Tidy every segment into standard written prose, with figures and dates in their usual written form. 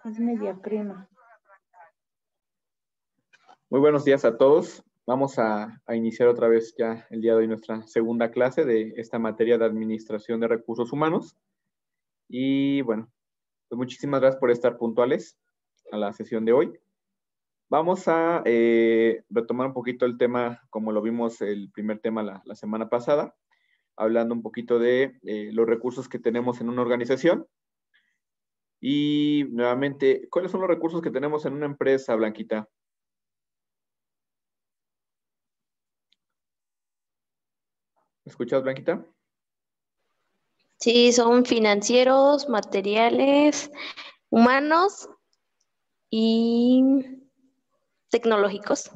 Es media crema. Muy buenos días a todos. Vamos a iniciar otra vez ya el día de hoy nuestra segunda clase de esta materia de Administración de Recursos Humanos. Y bueno, pues muchísimas gracias por estar puntuales a la sesión de hoy. Vamos a retomar un poquito el tema, como lo vimos el primer tema la semana pasada, hablando un poquito de los recursos que tenemos en una organización. Y nuevamente, ¿cuáles son los recursos que tenemos en una empresa, Blanquita? ¿Me escuchas, Blanquita? Sí, son financieros, materiales, humanos y tecnológicos.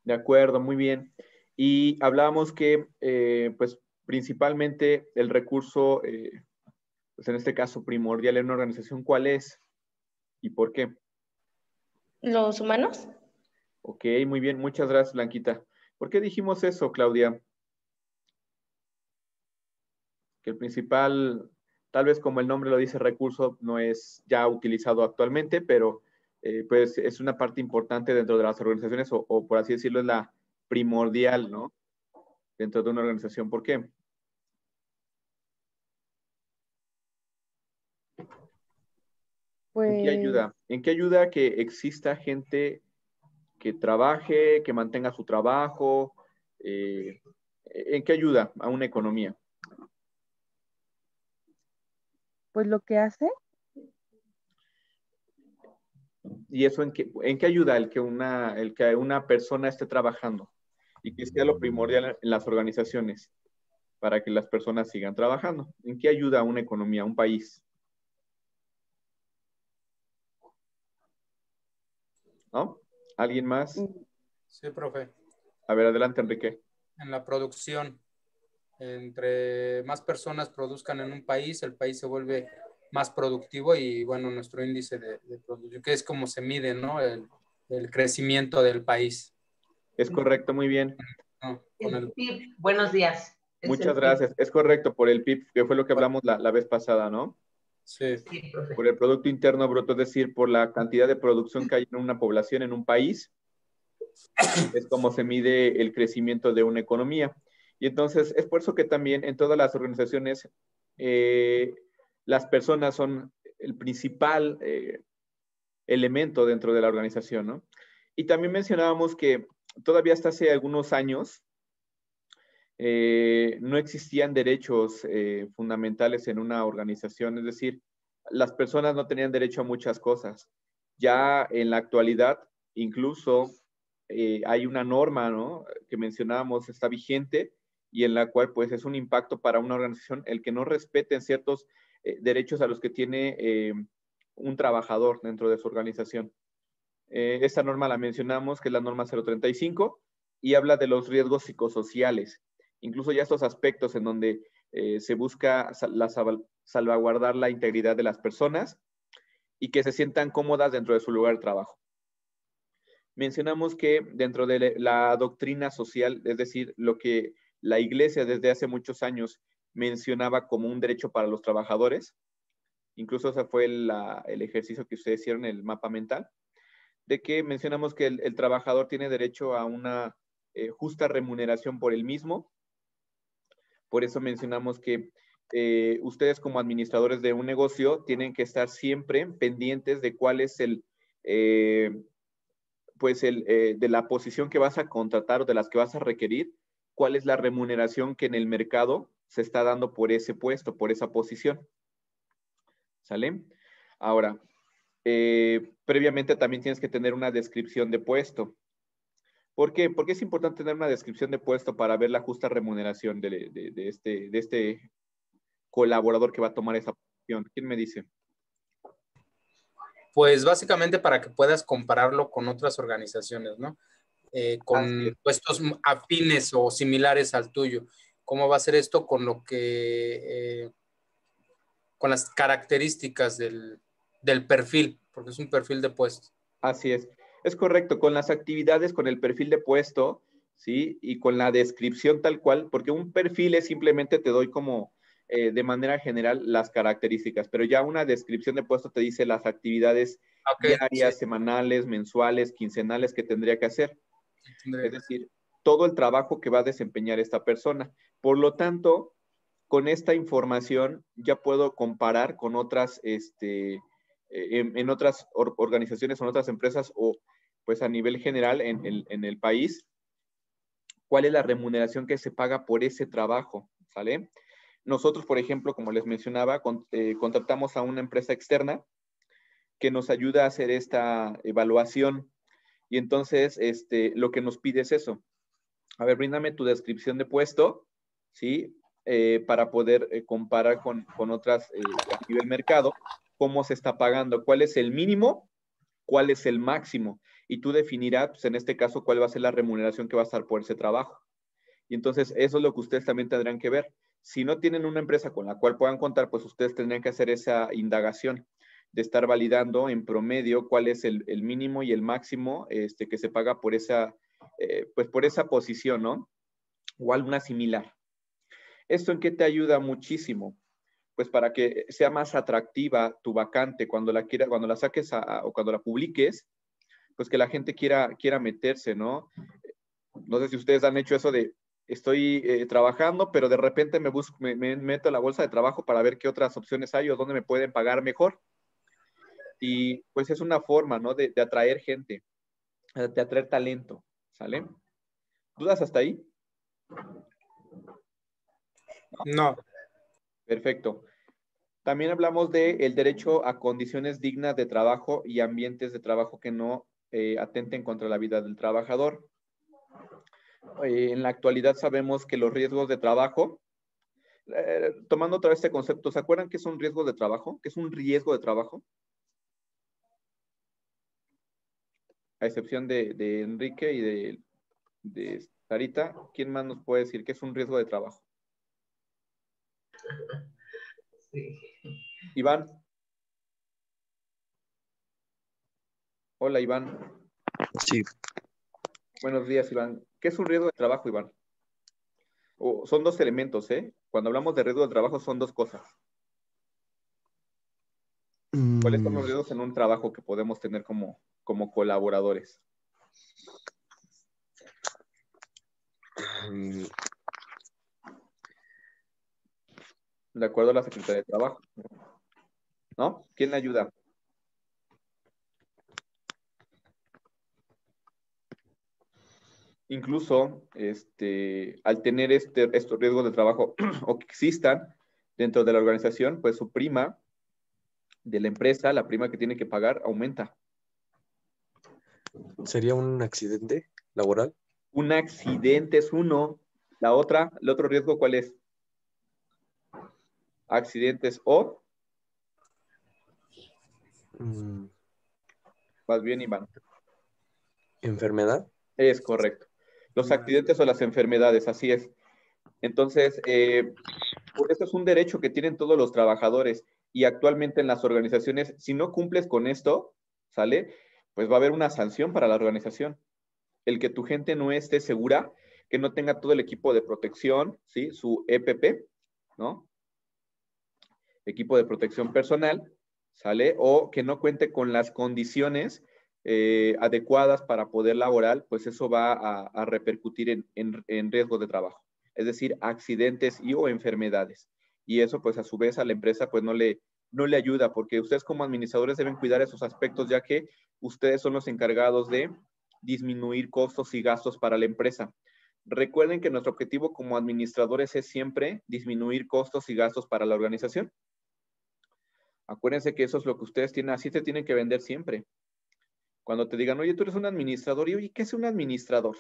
De acuerdo, muy bien. Y hablábamos que, pues, principalmente el recurso, pues en este caso primordial en una organización, ¿cuál es y por qué? ¿Los humanos? Ok, muy bien. Muchas gracias, Blanquita. ¿Por qué dijimos eso, Claudia? Que el principal, tal vez como el nombre lo dice, recurso no es ya utilizado actualmente, pero pues es una parte importante dentro de las organizaciones o por así decirlo, es la primordial, ¿no? Dentro de una organización. ¿Por qué? Pues, ¿En qué ayuda? ¿En qué ayuda que exista gente que trabaje, que mantenga su trabajo? ¿En qué ayuda a una economía? pues lo que hace, ¿Y eso en qué ayuda el que una persona esté trabajando? Y que sea lo primordial en las organizaciones para que las personas sigan trabajando. ¿En qué ayuda a una economía, a un país? ¿No? ¿Alguien más? Sí, profe. A ver, adelante, Enrique. En la producción, entre más personas produzcan en un país, el país se vuelve más productivo y, bueno, nuestro índice de producción, que es como se mide, ¿no? El crecimiento del país. Es correcto, muy bien. No, con el PIB, buenos días. Muchas gracias. Es correcto, por el PIB, que fue lo que hablamos la vez pasada, ¿no? Sí. Sí, profe. Por el Producto Interno Bruto, es decir, por la cantidad de producción que hay en una población, en un país, es como se mide el crecimiento de una economía. Y entonces, es por eso que también en todas las organizaciones, las personas son el principal elemento dentro de la organización, ¿no? Y también mencionábamos que todavía hasta hace algunos años no existían derechos fundamentales en una organización, es decir, las personas no tenían derecho a muchas cosas. Ya en la actualidad, incluso hay una norma, ¿no? Que mencionábamos, está vigente y en la cual pues es un impacto para una organización el que no respeten ciertos derechos a los que tiene un trabajador dentro de su organización. Esta norma la mencionamos, que es la norma 035, y habla de los riesgos psicosociales. Incluso ya estos aspectos en donde se busca salvaguardar la integridad de las personas y que se sientan cómodas dentro de su lugar de trabajo. Mencionamos que dentro de la doctrina social, es decir, lo que la Iglesia desde hace muchos años mencionaba como un derecho para los trabajadores, incluso ese fue el ejercicio que ustedes hicieron, el mapa mental, de que mencionamos que el trabajador tiene derecho a una justa remuneración por el mismo. Por eso mencionamos que ustedes como administradores de un negocio tienen que estar siempre pendientes de cuál es de la posición que vas a contratar o de las que vas a requerir, cuál es la remuneración que en el mercado se está dando por ese puesto, por esa posición. ¿Sale? Ahora, previamente también tienes que tener una descripción de puesto. ¿Por qué? Porque es importante tener una descripción de puesto para ver la justa remuneración de este colaborador que va a tomar esa posición. ¿Quién me dice? Pues básicamente para que puedas compararlo con otras organizaciones, ¿no? Con puestos afines o similares al tuyo. ¿Cómo va a ser esto con lo que, con las características del perfil? Porque es un perfil de puesto. Así es. Es correcto, con las actividades, con el perfil de puesto, ¿sí? Y con la descripción tal cual, porque un perfil es simplemente te doy como de manera general las características, pero ya una descripción de puesto te dice las actividades diarias, sí, semanales, mensuales, quincenales que tendría que hacer. tendría Es que- decir, todo el trabajo que va a desempeñar esta persona. Por lo tanto, con esta información ya puedo comparar con otras, en otras organizaciones o en otras empresas o pues a nivel general en el país, cuál es la remuneración que se paga por ese trabajo, ¿sale? Nosotros, por ejemplo, como les mencionaba, contratamos a una empresa externa que nos ayuda a hacer esta evaluación y entonces lo que nos pide es eso. A ver, bríndame tu descripción de puesto, ¿sí? Para poder comparar con otras a nivel mercado, cómo se está pagando, cuál es el mínimo, cuál es el máximo. Y tú definirás, pues, en este caso, cuál va a ser la remuneración que va a estar por ese trabajo. Y entonces, eso es lo que ustedes también tendrán que ver. Si no tienen una empresa con la cual puedan contar, pues ustedes tendrían que hacer esa indagación de estar validando en promedio cuál es el mínimo y el máximo que se paga por esa, pues por esa posición, ¿no? O alguna similar. ¿Esto en qué te ayuda muchísimo? Pues para que sea más atractiva tu vacante cuando la saques o cuando la publiques, pues que la gente quiera meterse, ¿no? No sé si ustedes han hecho eso de estoy trabajando, pero de repente me meto a la bolsa de trabajo para ver qué otras opciones hay o dónde me pueden pagar mejor. Y pues es una forma, ¿no? De atraer gente, de atraer talento, ¿sale? ¿Dudas hasta ahí? No, Perfecto. También hablamos del derecho a condiciones dignas de trabajo y ambientes de trabajo que no atenten contra la vida del trabajador. En la actualidad sabemos que los riesgos de trabajo, tomando otra vez este concepto, ¿se acuerdan qué es un riesgo de trabajo? ¿Qué es un riesgo de trabajo? A excepción de Enrique y de Sarita, ¿quién más nos puede decir qué es un riesgo de trabajo? Sí. Iván. Hola, Iván. Sí, Buenos días, Iván. ¿Qué es un riesgo de trabajo, Iván? Son dos elementos, ¿eh? Cuando hablamos de riesgo de trabajo son dos cosas. ¿Cuáles son los riesgos en un trabajo que podemos tener como colaboradores? De acuerdo a la Secretaría de Trabajo, ¿no? ¿Quién le ayuda? Incluso, al tener estos riesgos de trabajo o que existan dentro de la organización, pues su prima de la empresa, la prima que tiene que pagar, aumenta. ¿sería un accidente laboral? Un accidente es uno. El otro riesgo, ¿cuál es? Accidentes o... Más bien, Iván. ¿Enfermedad? Es correcto. Los accidentes o las enfermedades, así es. Entonces, por eso es un derecho que tienen todos los trabajadores y actualmente en las organizaciones, si no cumples con esto, ¿sale? Pues va a haber una sanción para la organización. El que tu gente no esté segura, que no tenga todo el equipo de protección, ¿sí? Su EPP, ¿no? Equipo de protección personal, ¿sale? O que no cuente con las condiciones adecuadas para poder laborar, pues eso va a repercutir en riesgos de trabajo. Es decir, accidentes y o enfermedades. Y eso, pues a su vez a la empresa, pues no le ayuda, porque ustedes como administradores deben cuidar esos aspectos, ya que ustedes son los encargados de disminuir costos y gastos para la empresa. Recuerden que nuestro objetivo como administradores es siempre disminuir costos y gastos para la organización. Acuérdense que eso es lo que ustedes tienen, así te tienen que vender siempre. Cuando te digan, oye, tú eres un administrador, y oye, ¿qué es un administrador?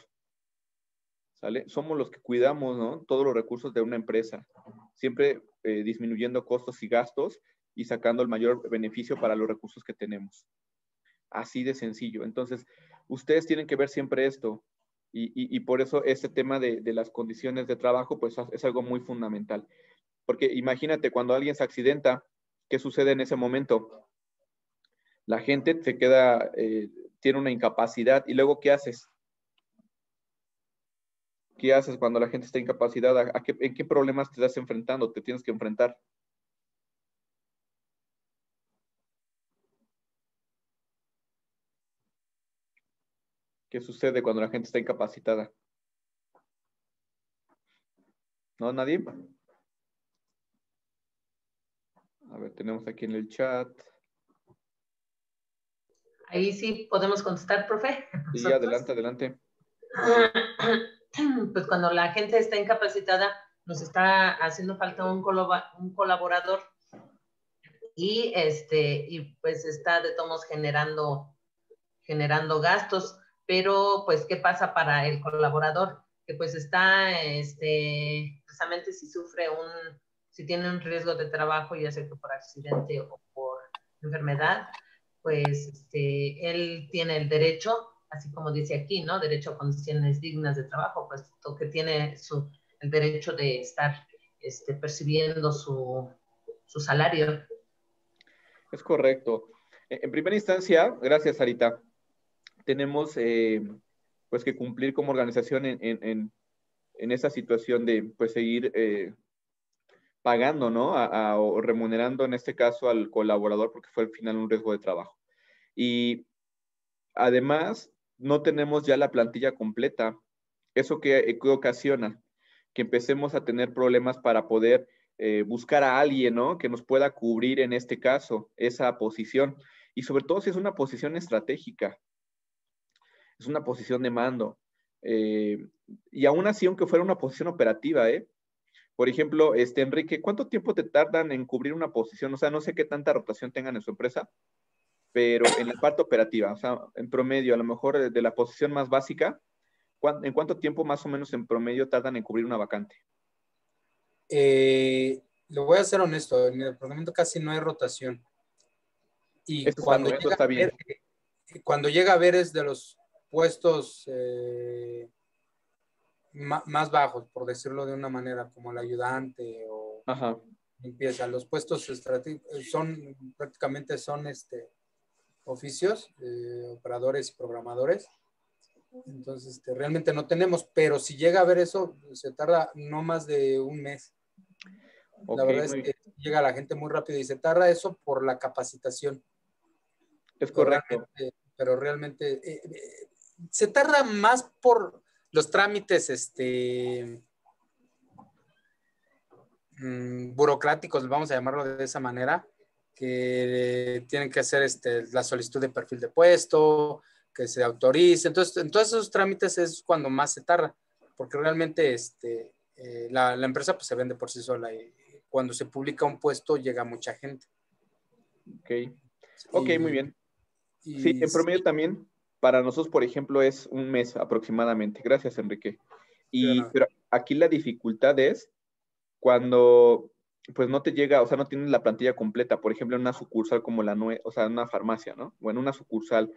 ¿Sale? Somos los que cuidamos, ¿no? Todos los recursos de una empresa, siempre disminuyendo costos y gastos y sacando el mayor beneficio para los recursos que tenemos. Así de sencillo. Entonces, ustedes tienen que ver siempre esto y por eso este tema de las condiciones de trabajo, pues es algo muy fundamental. Porque imagínate, cuando alguien se accidenta, ¿qué sucede en ese momento? La gente se queda, tiene una incapacidad y luego ¿qué haces? ¿Qué haces cuando la gente está incapacitada? ¿En qué problemas te estás enfrentando? ¿Te tienes que enfrentar? ¿Qué sucede cuando la gente está incapacitada? ¿No? ¿Nadie? A ver, tenemos aquí en el chat. Ahí sí podemos contestar, profe. Sí, ¿Nosotros? adelante, adelante. Pues cuando la gente está incapacitada, nos está haciendo falta un colaborador y pues está de todos generando gastos, pero pues ¿qué pasa para el colaborador? Que pues está, precisamente si tiene un riesgo de trabajo, ya sea que por accidente o por enfermedad, pues él tiene el derecho, así como dice aquí, ¿no? Derecho a condiciones dignas de trabajo, pues que tiene el derecho de estar percibiendo su salario. Es correcto. En primera instancia, gracias, Sarita, tenemos pues que cumplir como organización en esa situación de pues seguir pagando, ¿no? O remunerando en este caso al colaborador porque fue al final un riesgo de trabajo. Y además, no tenemos ya la plantilla completa. ¿Eso qué ocasiona? Que empecemos a tener problemas para poder buscar a alguien, ¿no? Que nos pueda cubrir en este caso esa posición. Y sobre todo si es una posición estratégica, es una posición de mando. Y aún así, aunque fuera una posición operativa, Por ejemplo, Enrique, ¿cuánto tiempo te tardan en cubrir una posición? O sea, no sé qué tanta rotación tengan en su empresa, pero en la parte operativa, o sea, en promedio, a lo mejor de la posición más básica, ¿en cuánto tiempo más o menos en promedio tardan en cubrir una vacante? Le voy a ser honesto, en el departamento casi no hay rotación. Y Esto está bien. Cuando llega a ver es de los puestos más bajos, por decirlo de una manera, como el ayudante o limpieza. Los puestos estratégicos prácticamente son oficios, operadores y programadores. Entonces, realmente no tenemos, pero si llega a ver eso, se tarda no más de un mes. La verdad es que llega la gente muy rápido y se tarda eso por la capacitación. Es correcto. Pero realmente se tarda más por los trámites burocráticos, vamos a llamarlo de esa manera, que tienen que hacer la solicitud de perfil de puesto, que se autorice. Entonces, en todos esos trámites es cuando más se tarda, porque realmente la empresa pues, se vende por sí sola y cuando se publica un puesto llega mucha gente. Ok, muy bien. Sí, en promedio también, para nosotros, por ejemplo, es un mes aproximadamente. Gracias, Enrique. Pero aquí la dificultad es cuando pues no te llega, o sea, no tienes la plantilla completa, por ejemplo, en una sucursal como o sea, en una farmacia, ¿no? O en una sucursal,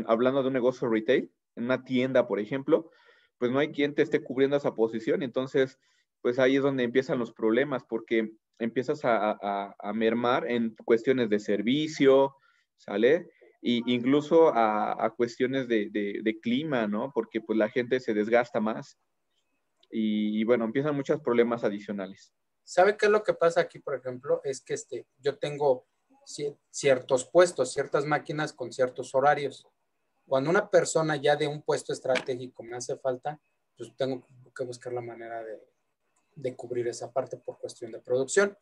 hablando de un negocio retail, en una tienda, por ejemplo, pues no hay quien te esté cubriendo esa posición, y entonces, pues ahí es donde empiezan los problemas, porque empiezas a mermar en cuestiones de servicio, ¿sale? Y incluso a cuestiones de clima, ¿no? Porque pues la gente se desgasta más. Y bueno, empiezan muchos problemas adicionales. ¿Sabe qué es lo que pasa aquí, por ejemplo? Es que yo tengo ciertos puestos, ciertas máquinas con ciertos horarios. Cuando una persona ya de un puesto estratégico me hace falta, pues tengo que buscar la manera de cubrir esa parte por cuestión de producción.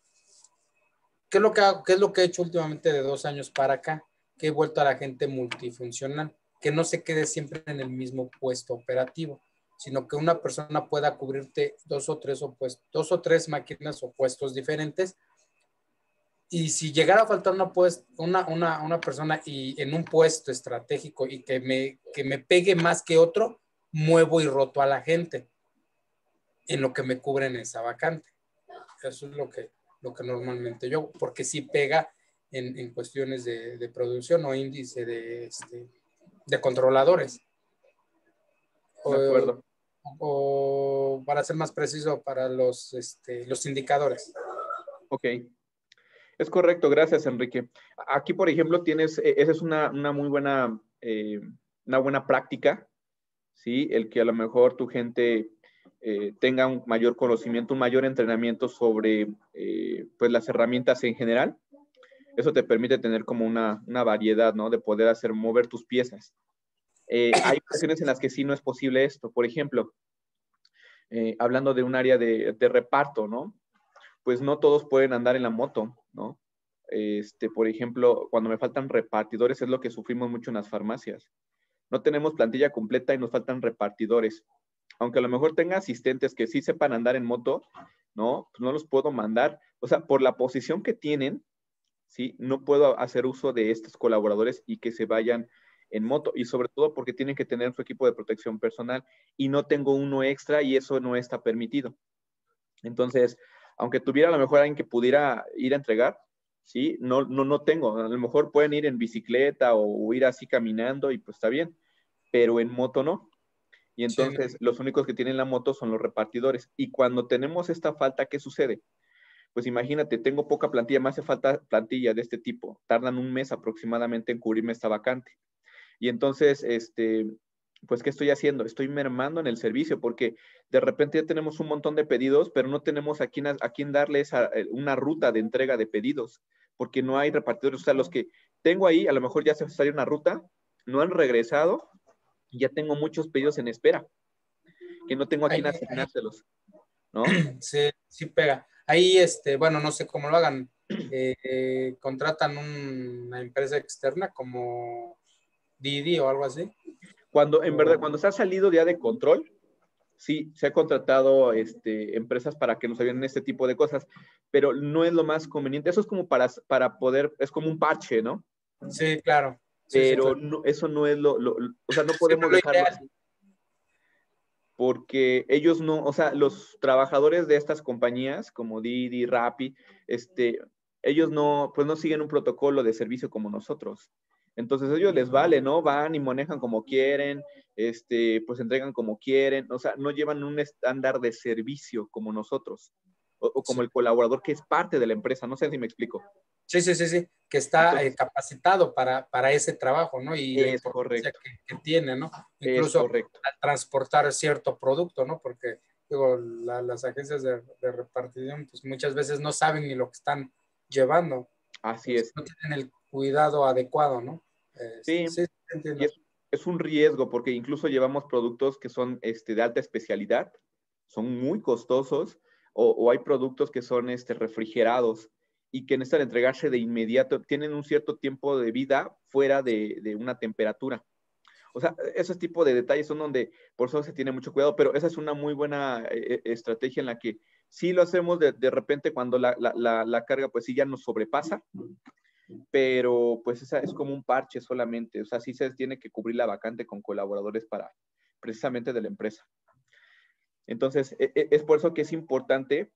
¿Qué es lo que he hecho últimamente de 2 años para acá? Que he vuelto a la gente multifuncional, que no se quede siempre en el mismo puesto operativo, sino que una persona pueda cubrirte 2 o 3 máquinas o puestos diferentes. Y si llegara a faltar una persona y en un puesto estratégico y que me pegue más que otro, muevo y roto a la gente en lo que me cubren esa vacante. Eso es lo que normalmente yo, porque sí pega en cuestiones de producción o índice de controladores. De acuerdo. O para ser más preciso, para los indicadores. Ok. Es correcto, gracias, Enrique. Aquí, por ejemplo, esa es una muy buena, una buena práctica, ¿sí? El que a lo mejor tu gente tenga un mayor conocimiento, un mayor entrenamiento sobre pues las herramientas en general. Eso te permite tener como una variedad, ¿no? De poder mover tus piezas. Hay ocasiones en las que sí no es posible esto. Por ejemplo, hablando de un área de reparto, ¿no? Pues no todos pueden andar en la moto, ¿no? Por ejemplo, cuando me faltan repartidores, es lo que sufrimos mucho en las farmacias. No tenemos plantilla completa y nos faltan repartidores. Aunque a lo mejor tenga asistentes que sí sepan andar en moto, ¿no? Pues no los puedo mandar. O sea, por la posición que tienen, ¿sí? No puedo hacer uso de estos colaboradores y que se vayan en moto. Y sobre todo porque tienen que tener su equipo de protección personal. Y no tengo uno extra y eso no está permitido. Entonces, aunque tuviera a lo mejor alguien que pudiera ir a entregar, ¿sí? No tengo. A lo mejor pueden ir en bicicleta o ir así caminando y pues está bien. Pero en moto no. Y entonces Sí, los únicos que tienen la moto son los repartidores. Y cuando tenemos esta falta, ¿qué sucede? Pues imagínate, tengo poca plantilla, me hace falta plantilla de este tipo. Tardan un mes aproximadamente en cubrirme esta vacante. Y entonces, pues, ¿qué estoy haciendo? Estoy mermando en el servicio porque de repente ya tenemos un montón de pedidos, pero no tenemos a quién darle una ruta de entrega de pedidos, porque no hay repartidores. O sea, los que tengo ahí, a lo mejor ya se salió una ruta, no han regresado, y ya tengo muchos pedidos en espera, que no tengo a quién asignárselos, ¿no? sí pega. Ahí, bueno, no sé cómo lo hagan. Contratan una empresa externa como Didi o algo así. En verdad, cuando se ha salido ya de control, sí, se ha contratado empresas para que nos ayuden en este tipo de cosas, pero no es lo más conveniente. Eso es como para poder, es como un parche, ¿no? Sí, claro. Sí, Pero claro. no, eso no es o sea, no podemos dejarlo así. Porque ellos no, o sea, los trabajadores de estas compañías como Didi, Rappi, ellos no, pues no siguen un protocolo de servicio como nosotros. Entonces a ellos les vale, ¿no? Van y manejan como quieren, pues entregan como quieren, o sea, no llevan un estándar de servicio como nosotros, o como el colaborador que es parte de la empresa, no sé si me explico. Sí, que está Entonces, capacitado para ese trabajo, ¿no? Y la es importancia correcto. que tiene, ¿no? Es Incluso correcto. al transportar cierto producto, ¿no? Porque, digo, las agencias de repartición, pues muchas veces no saben ni lo que están llevando. Así Pues, es. no tienen el cuidado adecuado, ¿no? Sí, Sí, y entiendo. es un riesgo porque incluso llevamos productos que son de alta especialidad, son muy costosos, o hay productos que son refrigerados y que necesitan entregarse de inmediato, tienen un cierto tiempo de vida fuera de una temperatura. O sea, esos tipos de detalles son donde por eso se tiene mucho cuidado, pero esa es una muy buena estrategia en la que sí lo hacemos de repente cuando la carga pues sí ya nos sobrepasa, pero pues esa es como un parche solamente. O sea, sí se tiene que cubrir la vacante con colaboradores precisamente de la empresa. Entonces, es por eso que es importante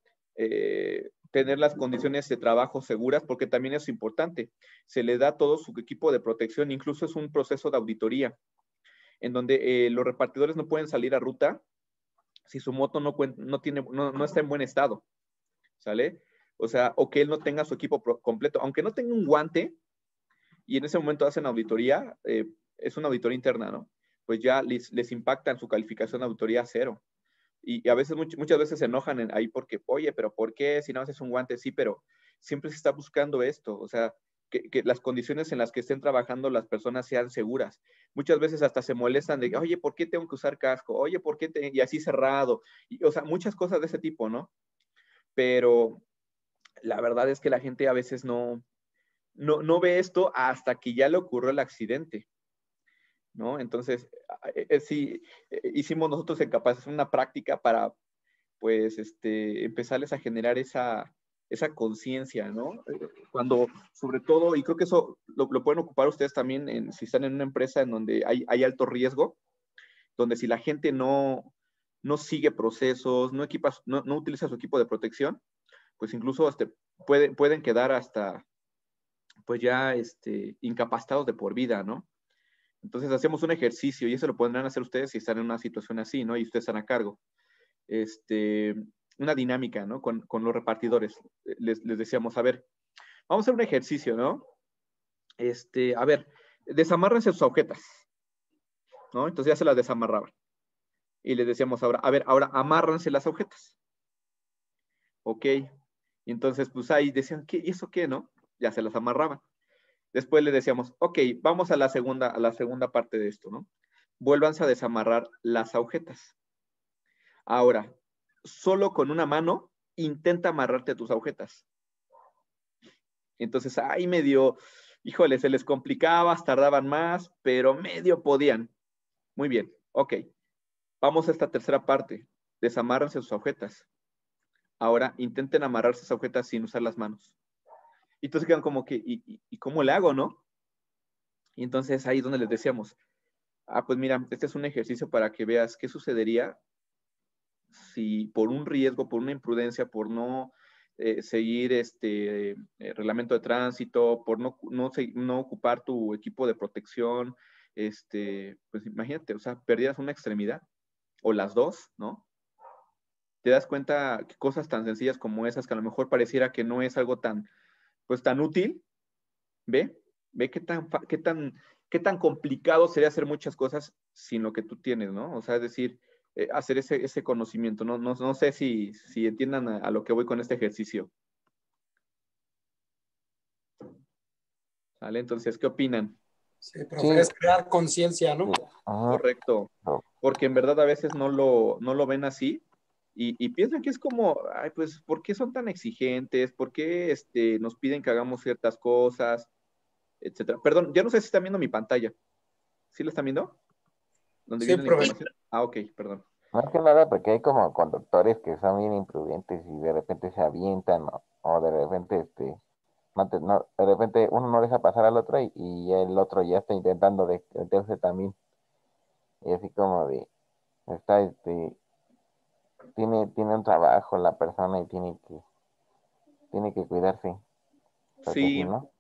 tener las condiciones de trabajo seguras, porque también es importante. Se le da a todo su equipo de protección, incluso es un proceso de auditoría, en donde los repartidores no pueden salir a ruta si su moto no está en buen estado, ¿sale? O sea, o que él no tenga su equipo completo, aunque no tenga un guante, y en ese momento hacen auditoría, es una auditoría interna, ¿no? Pues ya les impacta en su calificación de auditoría 0. Y a veces, muchas veces se enojan ahí porque, oye, pero ¿por qué? Si no haces un guante, sí, pero siempre se está buscando esto, o sea, que las condiciones en las que estén trabajando las personas sean seguras. Muchas veces hasta se molestan de, oye, ¿por qué tengo que usar casco? Oye, ¿por qué? Y así cerrado. O sea, muchas cosas de ese tipo, ¿no? Pero la verdad es que la gente a veces no ve esto hasta que ya le ocurrió el accidente, ¿no? Entonces, sí, hicimos nosotros en Capaces una práctica para, pues, empezarles a generar esa conciencia, ¿no? Cuando, sobre todo, y creo que eso lo pueden ocupar ustedes también si están en una empresa en donde hay alto riesgo, donde si la gente no sigue procesos, no utiliza su equipo de protección, pues incluso pueden quedar hasta, pues ya incapacitados de por vida, ¿no? Entonces hacemos un ejercicio y eso lo podrán hacer ustedes si están en una situación así, ¿no? Y ustedes están a cargo. Una dinámica, ¿no? Con los repartidores. Les decíamos, a ver, vamos a hacer un ejercicio, ¿no? A ver, desamárrense sus agujetas, ¿no? Entonces ya se las desamarraban. Y les decíamos ahora, a ver, ahora amárranse las agujetas. Ok. Y entonces, pues ahí decían, ¿qué? ¿Y eso qué, no? Ya se las amarraban. Después le decíamos, ok, vamos a la segunda parte de esto, ¿no? Vuélvanse a desamarrar las agujetas. Ahora, solo con una mano, intenta amarrarte tus agujetas. Entonces, ahí medio, híjole, se les complicaba, tardaban más, pero medio podían. Muy bien, ok. Vamos a esta tercera parte. Desamárrense sus agujetas. Ahora, intenten amarrarse sus agujetas sin usar las manos. Y entonces quedan como que, ¿y cómo le hago, no? Y entonces ahí es donde les decíamos, pues mira, este es un ejercicio para que veas qué sucedería si por un riesgo, por una imprudencia, por no seguir reglamento de tránsito, por no ocupar tu equipo de protección, pues imagínate, o sea, perdieras una extremidad o las dos, ¿no? Te das cuenta que cosas tan sencillas como esas, que a lo mejor pareciera que no es algo tan, pues tan útil, ¿ve? Ve qué tan complicado sería hacer muchas cosas sin lo que tú tienes, ¿no? O sea, es decir, hacer ese conocimiento. No sé si entiendan a lo que voy con este ejercicio. ¿Vale? Entonces, ¿qué opinan? Sí, profe, es crear conciencia, ¿no? Ajá. Correcto. Porque en verdad a veces no lo ven así y piensan que es como, ay, pues, ¿por qué son tan exigentes? ¿Por qué nos piden que hagamos ciertas cosas? Etcétera. Perdón, ya no sé si están viendo mi pantalla. ¿Sí la están viendo? ¿Dónde Sí, viene la profe. información? Ah, ok, perdón. Más que nada porque hay como conductores que son bien imprudentes y de repente se avientan o de repente de repente uno no deja pasar al otro y el otro ya está intentando meterse también. Y así como de está tiene un trabajo la persona y tiene que cuidarse. Porque si Sí, no,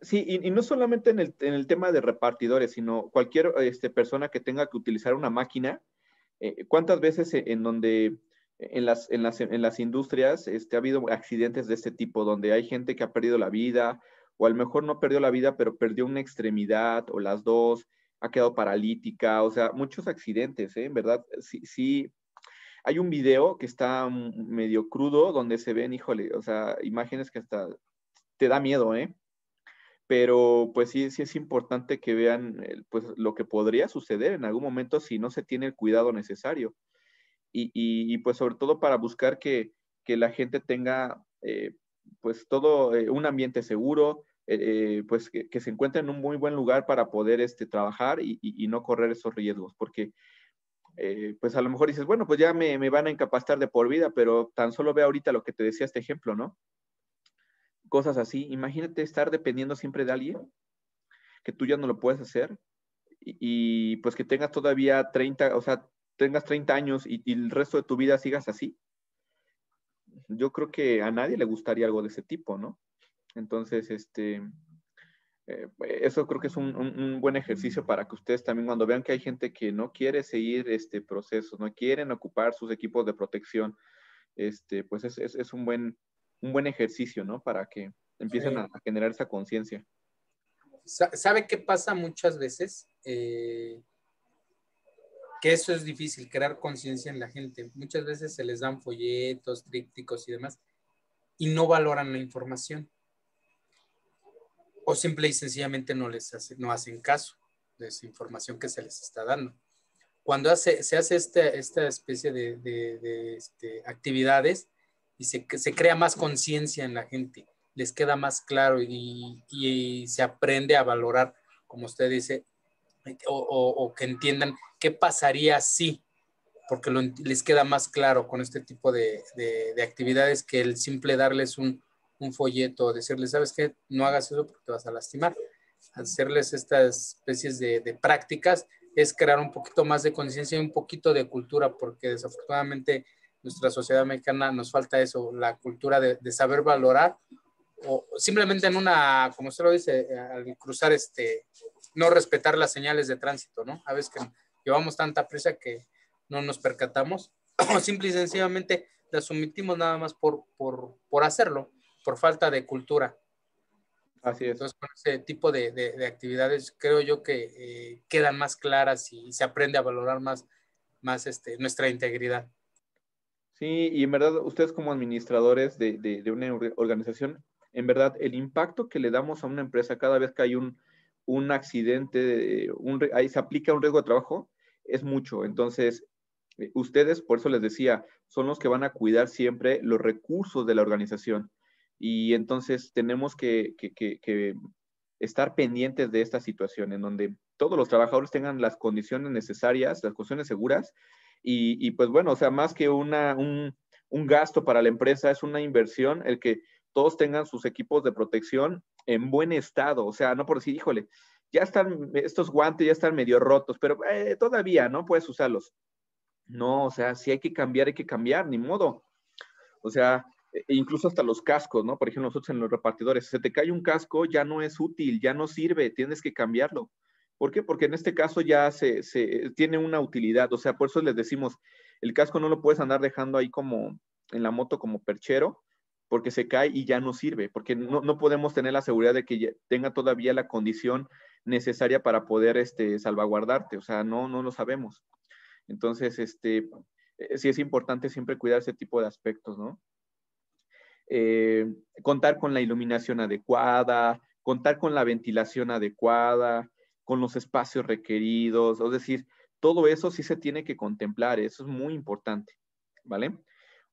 sí, y no solamente en el tema de repartidores, sino cualquier persona que tenga que utilizar una máquina. ¿Cuántas veces en donde en las industrias ha habido accidentes de este tipo, donde hay gente que ha perdido la vida, o a lo mejor no perdió la vida, pero perdió una extremidad o las dos, ha quedado paralítica, o sea, muchos accidentes, ¿eh? En verdad, sí, sí. Hay un video que está medio crudo donde se ven, híjole, o sea, imágenes que hasta te da miedo, ¿eh? Pero pues sí, sí es importante que vean pues lo que podría suceder en algún momento si no se tiene el cuidado necesario. Y pues sobre todo para buscar que la gente tenga pues todo un ambiente seguro, pues que se encuentre en un muy buen lugar para poder trabajar y no correr esos riesgos, porque pues a lo mejor dices, bueno, pues ya me van a incapacitar de por vida, pero tan solo ve ahorita lo que te decía este ejemplo, ¿no? Cosas así. Imagínate estar dependiendo siempre de alguien, que tú ya no lo puedes hacer, pues que tengas todavía 30, o sea, tengas 30 años y el resto de tu vida sigas así. Yo creo que a nadie le gustaría algo de ese tipo, ¿no? Entonces, eso creo que es un buen ejercicio para que ustedes también cuando vean que hay gente que no quiere seguir este proceso, no quieren ocupar sus equipos de protección, pues es un buen ejercicio, ¿no? Para que empiecen a generar esa conciencia. ¿Sabe qué pasa muchas veces? Que eso es difícil, crear conciencia en la gente. Muchas veces se les dan folletos, trípticos y demás, y no valoran la información. O simple y sencillamente no hacen caso de esa información que se les está dando. Cuando se hace esta especie de actividades y se crea más conciencia en la gente, les queda más claro y se aprende a valorar, como usted dice, o que entiendan qué pasaría si, porque les queda más claro con este tipo de actividades que el simple darles un folleto, decirles, ¿sabes qué? No hagas eso porque te vas a lastimar. Hacerles estas especies de prácticas es crear un poquito más de conciencia y un poquito de cultura, porque desafortunadamente nuestra sociedad mexicana nos falta eso, la cultura de saber valorar, o simplemente en una, como usted lo dice, al cruzar no respetar las señales de tránsito, ¿no? A veces que llevamos tanta prisa que no nos percatamos, o simple y sencillamente las omitimos nada más por hacerlo, por falta de cultura. Así es. Entonces, con ese tipo de actividades creo yo que quedan más claras y se aprende a valorar más más nuestra integridad. Sí, y en verdad, ustedes como administradores de una organización, en verdad, el impacto que le damos a una empresa cada vez que hay un accidente, ahí se aplica un riesgo de trabajo, es mucho. Entonces, ustedes, por eso les decía, son los que van a cuidar siempre los recursos de la organización. Y entonces tenemos que estar pendientes de esta situación en donde todos los trabajadores tengan las condiciones necesarias, las condiciones seguras. Y pues bueno, o sea, más que un gasto para la empresa, es una inversión el que todos tengan sus equipos de protección en buen estado. O sea, no por decir, híjole, ya están, estos guantes ya están medio rotos, pero todavía, ¿no? Puedes usarlos. No, o sea, si hay que cambiar, ni modo. O sea, incluso hasta los cascos, ¿no? Por ejemplo, nosotros en los repartidores, se te cae un casco, ya no es útil, ya no sirve, tienes que cambiarlo. ¿Por qué? Porque en este caso ya se tiene una utilidad. O sea, por eso les decimos, el casco no lo puedes andar dejando ahí como en la moto como perchero, porque se cae y ya no sirve, porque no podemos tener la seguridad de que tenga todavía la condición necesaria para poder salvaguardarte. O sea, no lo sabemos. Entonces, sí es importante siempre cuidar ese tipo de aspectos, ¿no? Contar con la iluminación adecuada, contar con la ventilación adecuada, con los espacios requeridos, es decir, todo eso sí se tiene que contemplar, eso es muy importante, ¿vale?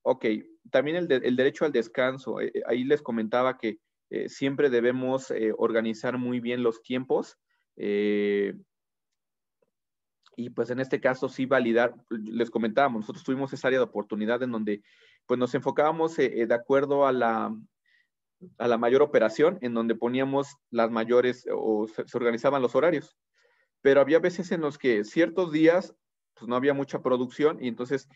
Ok, también el derecho al descanso, ahí les comentaba que siempre debemos organizar muy bien los tiempos, y pues en este caso sí validar, les comentábamos, nosotros tuvimos esa área de oportunidad en donde pues nos enfocábamos de acuerdo a la mayor operación, en donde poníamos las mayores o se organizaban los horarios. Pero había veces en los que ciertos días pues no había mucha producción y entonces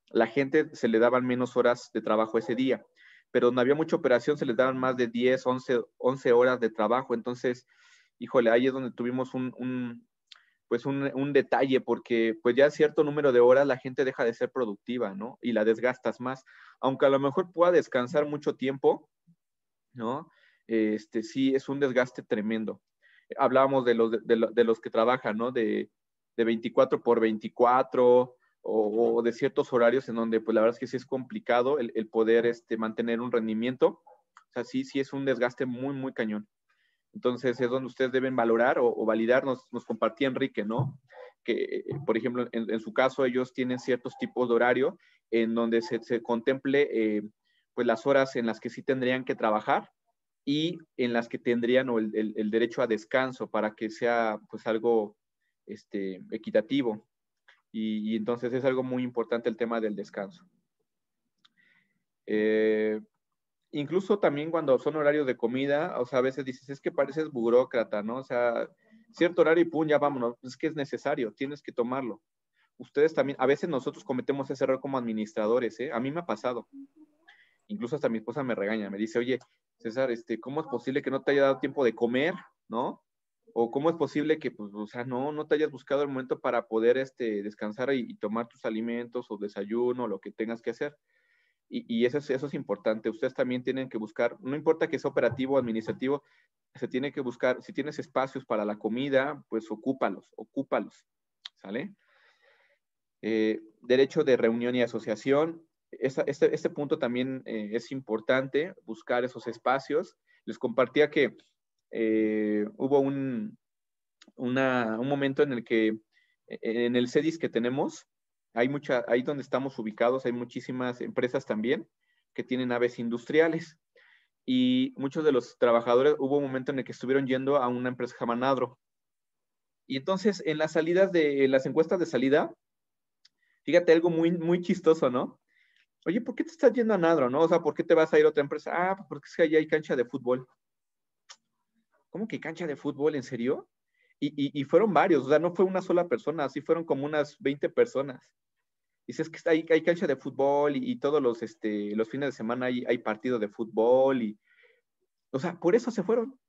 la gente se le daban menos horas de trabajo ese día. Pero donde había mucha operación se les daban más de 10, 11 horas de trabajo. Entonces, híjole, ahí es donde tuvimos un detalle, porque pues ya cierto número de horas la gente deja de ser productiva, ¿no? Y la desgastas más. Aunque a lo mejor pueda descansar mucho tiempo, ¿no? Sí, es un desgaste tremendo. Hablábamos de los que trabajan, ¿no? De 24 por 24 o de ciertos horarios en donde, pues la verdad es que sí es complicado el poder mantener un rendimiento. O sea, sí es un desgaste muy, muy cañón. Entonces es donde ustedes deben valorar o validar, nos compartía Enrique, ¿no? Que, por ejemplo, en su caso ellos tienen ciertos tipos de horario en donde se contemple pues las horas en las que sí tendrían que trabajar y en las que tendrían el derecho a descanso para que sea pues algo equitativo. Y entonces es algo muy importante el tema del descanso. Incluso también cuando son horarios de comida, o sea, a veces dices, es que pareces burócrata, ¿no? O sea, cierto horario y pum, ya vámonos. Es que es necesario, tienes que tomarlo. Ustedes también, a veces nosotros cometemos ese error como administradores, ¿eh? A mí me ha pasado. Incluso hasta mi esposa me regaña, me dice, oye, César, ¿cómo es posible que no te haya dado tiempo de comer, ¿no? O cómo es posible que, pues, o sea, no te hayas buscado el momento para poder descansar y tomar tus alimentos o desayuno, o lo que tengas que hacer. Y eso es importante. Ustedes también tienen que buscar, no importa que sea operativo o administrativo, se tiene que buscar, si tienes espacios para la comida, pues ocúpalos, ¿sale? Derecho de reunión y asociación. Este punto también es importante, buscar esos espacios. Les compartía que hubo un momento en el que en el CEDIS que tenemos, ahí donde estamos ubicados, hay muchísimas empresas también que tienen naves industriales. Y muchos de los trabajadores, hubo un momento en el que estuvieron yendo a una empresa Jamanadro. Y entonces, en las encuestas de salida, fíjate algo muy, muy chistoso, ¿no? Oye, ¿por qué te estás yendo a Nadro, no? O sea, ¿por qué te vas a ir a otra empresa? Ah, pues porque es que allá hay cancha de fútbol. ¿Cómo que cancha de fútbol? ¿En serio? Y fueron varios, o sea, no fue una sola persona, así fueron como unas 20 personas. Dices que hay cancha de fútbol y todos los fines de semana hay partido de fútbol o sea, por eso se fueron.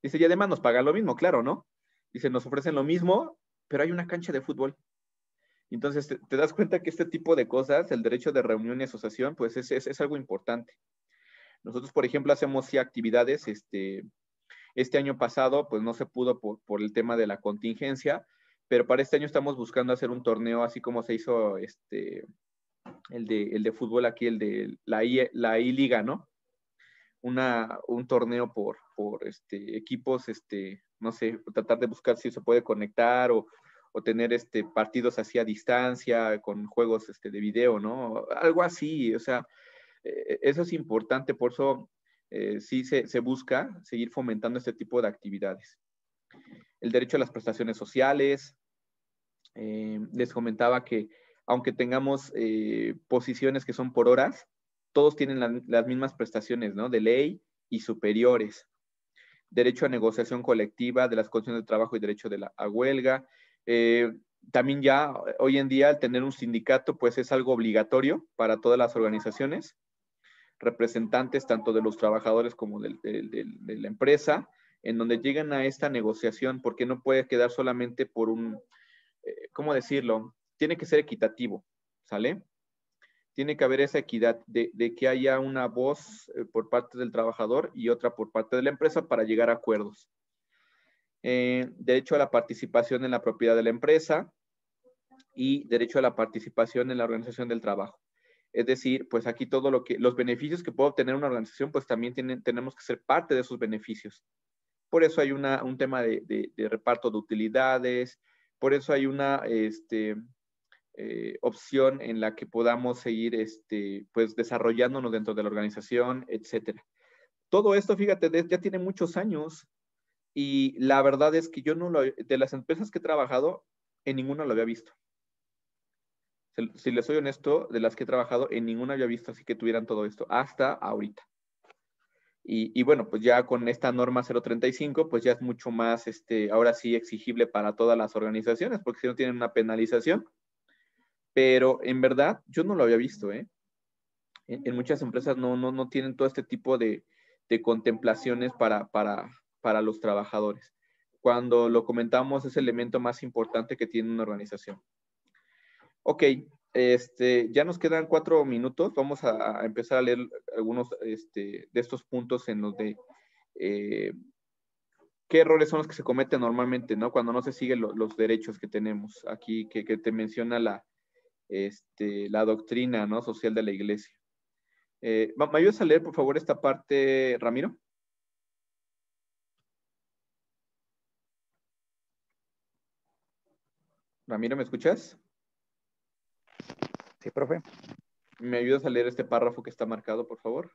Dice, y además nos pagan lo mismo, claro, ¿no? Dice, nos ofrecen lo mismo, pero hay una cancha de fútbol. Entonces, te das cuenta que este tipo de cosas, el derecho de reunión y asociación, pues es algo importante. Nosotros, por ejemplo, hacemos sí actividades, este año pasado, pues no se pudo por el tema de la contingencia, pero para este año estamos buscando hacer un torneo así como se hizo el de fútbol aquí, el de la I-Liga, ¿no? Un torneo por equipos, no sé, tratar de buscar si se puede conectar o tener partidos así a distancia con juegos de video, ¿no? Algo así, o sea, eso es importante, por eso sí se busca seguir fomentando este tipo de actividades. El derecho a las prestaciones sociales, les comentaba que aunque tengamos posiciones que son por horas, todos tienen las mismas prestaciones, ¿no? De ley y superiores. Derecho a negociación colectiva de las condiciones de trabajo y derecho a huelga. También ya hoy en día al tener un sindicato pues es algo obligatorio para todas las organizaciones, representantes tanto de los trabajadores como de la empresa, en donde llegan a esta negociación, porque no puede quedar solamente por ¿cómo decirlo? Tiene que ser equitativo, ¿sale? Tiene que haber esa equidad de que haya una voz por parte del trabajador y otra por parte de la empresa para llegar a acuerdos. Derecho a la participación en la propiedad de la empresa y derecho a la participación en la organización del trabajo. Es decir, pues aquí los beneficios que puede obtener una organización, pues también tenemos que ser parte de esos beneficios. Por eso hay un tema de reparto de utilidades, por eso hay una opción en la que podamos seguir pues desarrollándonos dentro de la organización, etcétera. Todo esto, fíjate, ya tiene muchos años y la verdad es que yo de las empresas que he trabajado, en ninguna lo había visto. Si les soy honesto, de las que he trabajado, en ninguna había visto así que tuvieran todo esto, hasta ahorita. Y bueno, pues ya con esta norma 035, pues ya es mucho más, ahora sí, exigible para todas las organizaciones, porque si no tienen una penalización. Pero en verdad, yo no lo había visto, ¿eh? En muchas empresas no tienen todo este tipo de contemplaciones para los trabajadores. Cuando lo comentamos, es el elemento más importante que tiene una organización. Ok, ya nos quedan 4 minutos. Vamos a empezar a leer algunos de estos puntos en los de qué errores son los que se cometen normalmente, ¿no? Cuando no se siguen los derechos que tenemos aquí, que te menciona la doctrina, ¿no? Social de la iglesia. ¿Me ayudas a leer, por favor, esta parte, Ramiro? Ramiro, ¿me escuchas? Sí, profe. ¿Me ayudas a leer este párrafo que está marcado, por favor?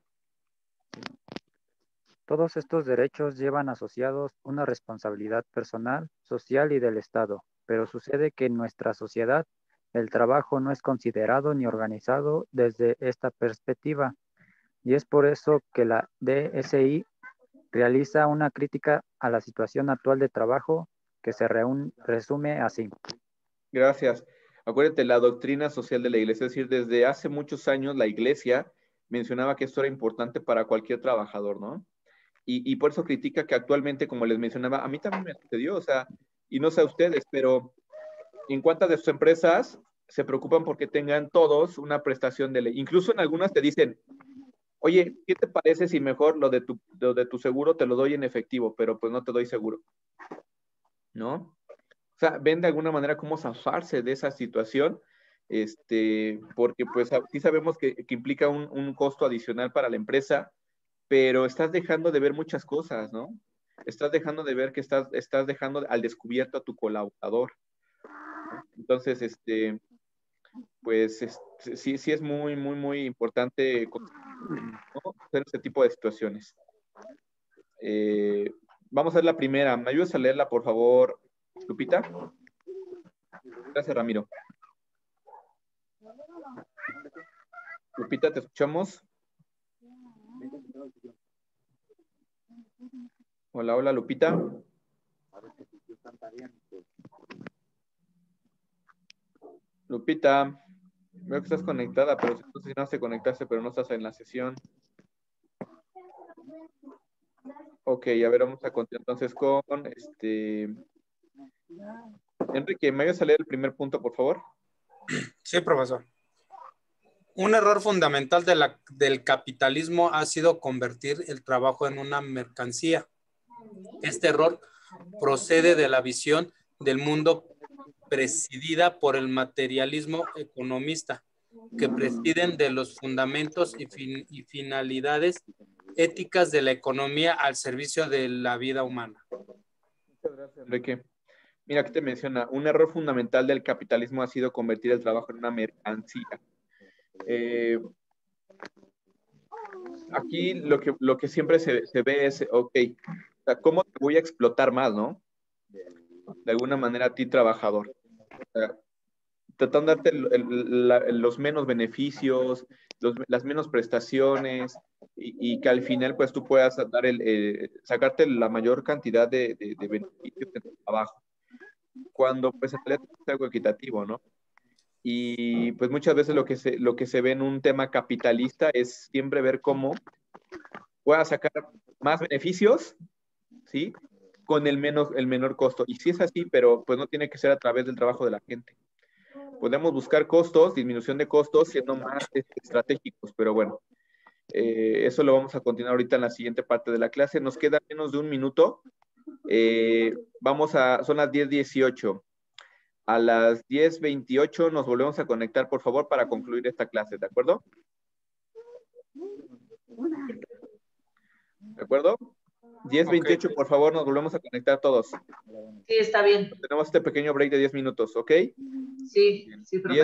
Todos estos derechos llevan asociados una responsabilidad personal, social y del Estado, pero sucede que en nuestra sociedad el trabajo no es considerado ni organizado desde esta perspectiva, y es por eso que la DSI realiza una crítica a la situación actual de trabajo que se resume así. Gracias. Acuérdate, la doctrina social de la iglesia, es decir, desde hace muchos años la iglesia mencionaba que esto era importante para cualquier trabajador, ¿no? Y por eso critica que actualmente, como les mencionaba, a mí también me sucedió, o sea, y no sé a ustedes, pero en cuántas de sus empresas se preocupan porque tengan todos una prestación de ley. Incluso en algunas te dicen, oye, ¿qué te parece si mejor lo de tu seguro te lo doy en efectivo, pero pues no te doy seguro? ¿No? O sea, ven de alguna manera cómo zafarse de esa situación, porque pues sí sabemos que implica un costo adicional para la empresa, pero estás dejando de ver muchas cosas, ¿no? Estás dejando de ver que estás dejando al descubierto a tu colaborador. Entonces, pues sí es muy, muy, muy importante, ¿no? Hacer este tipo de situaciones. Vamos a ver la primera. ¿Me ayudas a leerla, por favor, Lupita? Gracias, Ramiro. Lupita, ¿te escuchamos? Hola, hola, Lupita. Lupita, veo que estás conectada, pero si no te conectaste, pero no estás en la sesión. Ok, a ver, vamos a continuar entonces con Enrique, ¿me ayudas a leer el primer punto, por favor? Sí, profesor. Un error fundamental del capitalismo ha sido convertir el trabajo en una mercancía. Este error procede de la visión del mundo presidida por el materialismo economista, que prescinde de los fundamentos y finalidades éticas de la economía al servicio de la vida humana. Muchas gracias, Enrique. Mira, aquí te menciona, un error fundamental del capitalismo ha sido convertir el trabajo en una mercancía. Aquí lo que siempre se ve es, ok, o sea, ¿cómo te voy a explotar más, no? De alguna manera a ti, trabajador. O sea, tratando de darte los menos beneficios, las menos prestaciones, y que al final pues tú puedas dar sacarte la mayor cantidad de beneficios de tu trabajo. Cuando pues en realidad es algo equitativo, ¿no? Y pues muchas veces lo que se ve en un tema capitalista es siempre ver cómo pueda sacar más beneficios, ¿sí? Con el menor costo. Y sí es así, pero pues no tiene que ser a través del trabajo de la gente. Podemos buscar costos, disminución de costos, siendo más estratégicos, pero bueno, eso lo vamos a continuar ahorita en la siguiente parte de la clase. Nos queda menos de un minuto. Son las 10:18. A las 10:28 nos volvemos a conectar, por favor, para concluir esta clase, ¿de acuerdo? ¿De acuerdo? 10:28, por favor, nos volvemos a conectar todos. Sí, está bien. Tenemos este pequeño break de 10 minutos, ¿ok? Sí, profe.